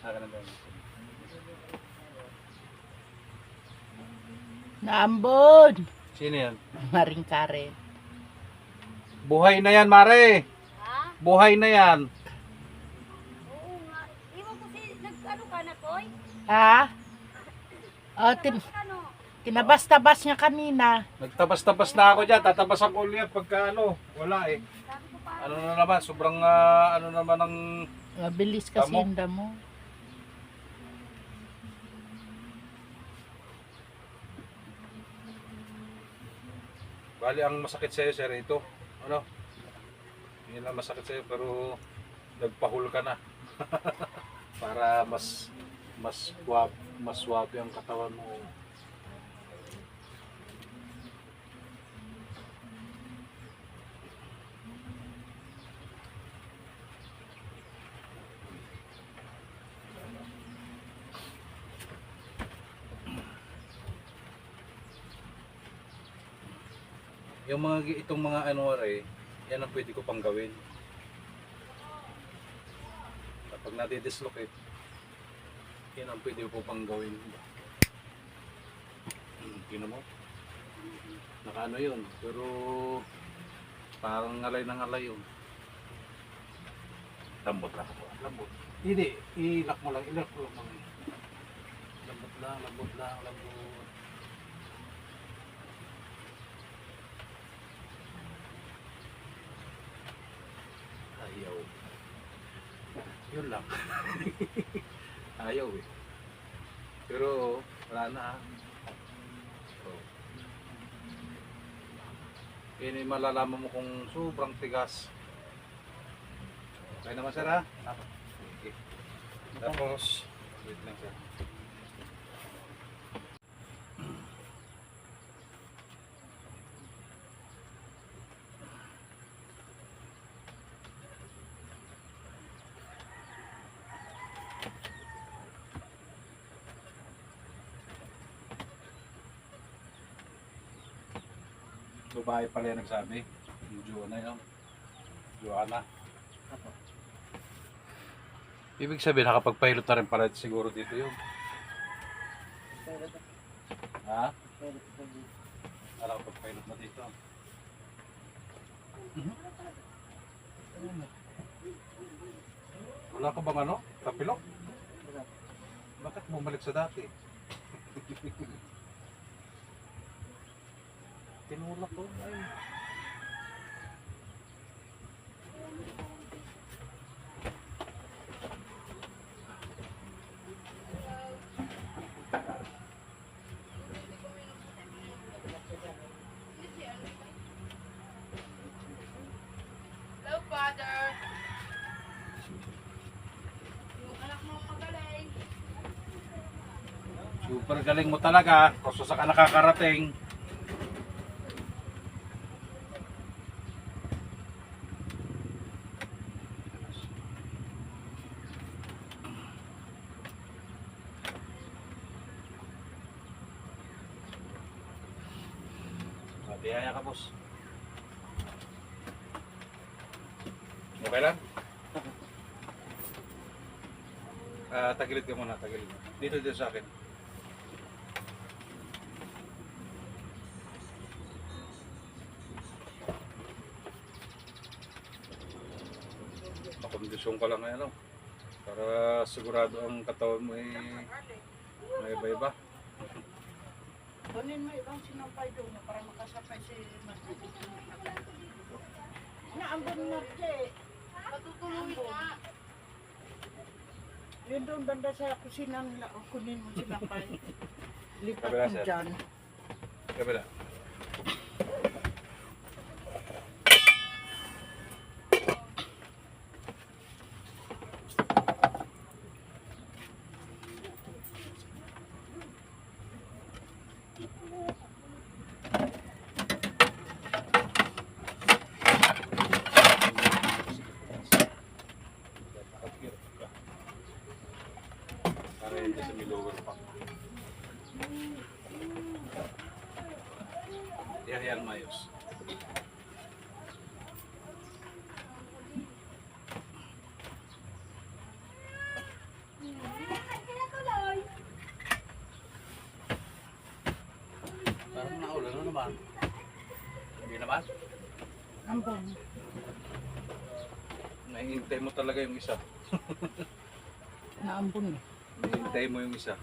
Akin na doon. Naambon! Sino yan? Maring Karen. Buhay na yan, Mare! Ha? Buhay na yan! Oo nga. Iwan ko si, nag-ano ka na, Koy? Ha? Oh, Ano? tinabas-tabas niya kanina. Nagtabas-tabas na ako dyan. Tatabasan ko ulit pagka ano. Wala eh. Sabi ko pa, Ano na naman, sobrang ano naman ang... Mabilis kasi Damo. yung damo. Bali, ang masakit sa'yo, sir, ito. Ano? Yun lang masakit sa'yo, pero nagpahul ka na. Para mas swab ang katawan mo. Yung itong mga ano yan ang pwede ko pang gawin. Kapag nadidislocate, yan ang pwede ko pang gawin. Tingnan mo. Nakaano yun, pero parang ngalay na ngalay yun. Lambot lang ako. Lambot. Hindi, ilak mo lang, ilak mo lang. Lambot lang, lambot lang, lambot. Ayaw. Yun lang. Ayaw eh. Pero wala na. So, yun yung malalaman mo kung sobrang tigas. Okay naman sir ha? Okay. Tapos, wait lang sir. Babae pala yung nagsabi. Yung Joanna yun. Joanna. Ibig sabihin, nakapag-pilot na rin pala siguro dito yun. Ha? Nakapag-pilot na dito. Wala ka bang ano? Tapilok? Bakit bumalik sa dati? Tinulak ko. Ay. hello, Father. Yung anak mo magaling. Super galing mo talaga. Kung sa ka nakakarating. Biyaya ka, boss. Okay lang? Tagilid ka muna, tagilid. Dito sa akin. Pakondisyon ka lang ngayon, no? Para sigurado ang katawan mo ay may iba-iba. Kunin mo ibang sinampay doon para makasapay si Master. Naambon na siya eh. Patutuloy na. Yun doon banda sa kusina nila. O, kunin mo sinampay. Lipat Kabila, mo sir. dyan. Kabila. Para hindi sa milower pa. Yan mayos. Hindi naman. Ambon. Nahihintay mo talaga yung isa. Naambon eh. Nahihintay mo yung isa.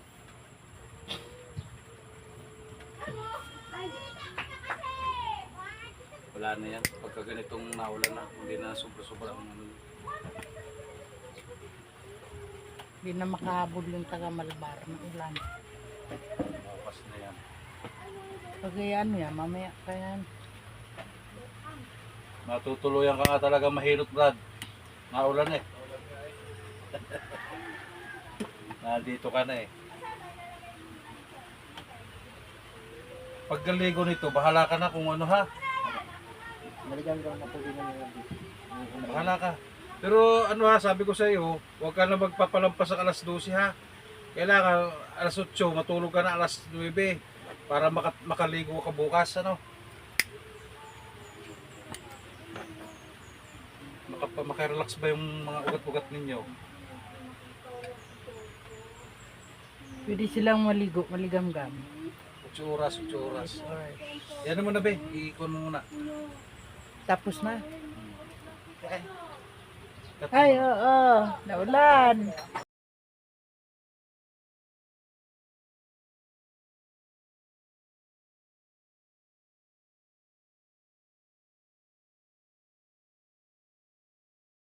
Wala na yan. Pagka ganitong naulan na, hindi na sobra-sobra ang ano. Hindi na makahabol yung taga Malbar ng ulan. Bukas na yan. Pag yan, mamaya pa yan. Matutuluyan ka nga talaga mahilot, Brad. Naulan eh. Nandito ka na eh. Pagkaligo nito, bahala ka na kung ano ha. Bahala ka. Pero ano ha, sabi ko sa iyo, huwag ka na magpapalampas sa alas 12 ha. Kailangan alas 8, matulog ka na alas 9 para makaligo ka bukas, ano. Makarelax ba yung mga ugat-ugat ninyo? Pwede silang maligo, maligam-gam. 8 oras, 8 oras. Alright. Yan mo na be, iikon mo muna. Tapos na. Cut mo Ay, na. oo. Naulan.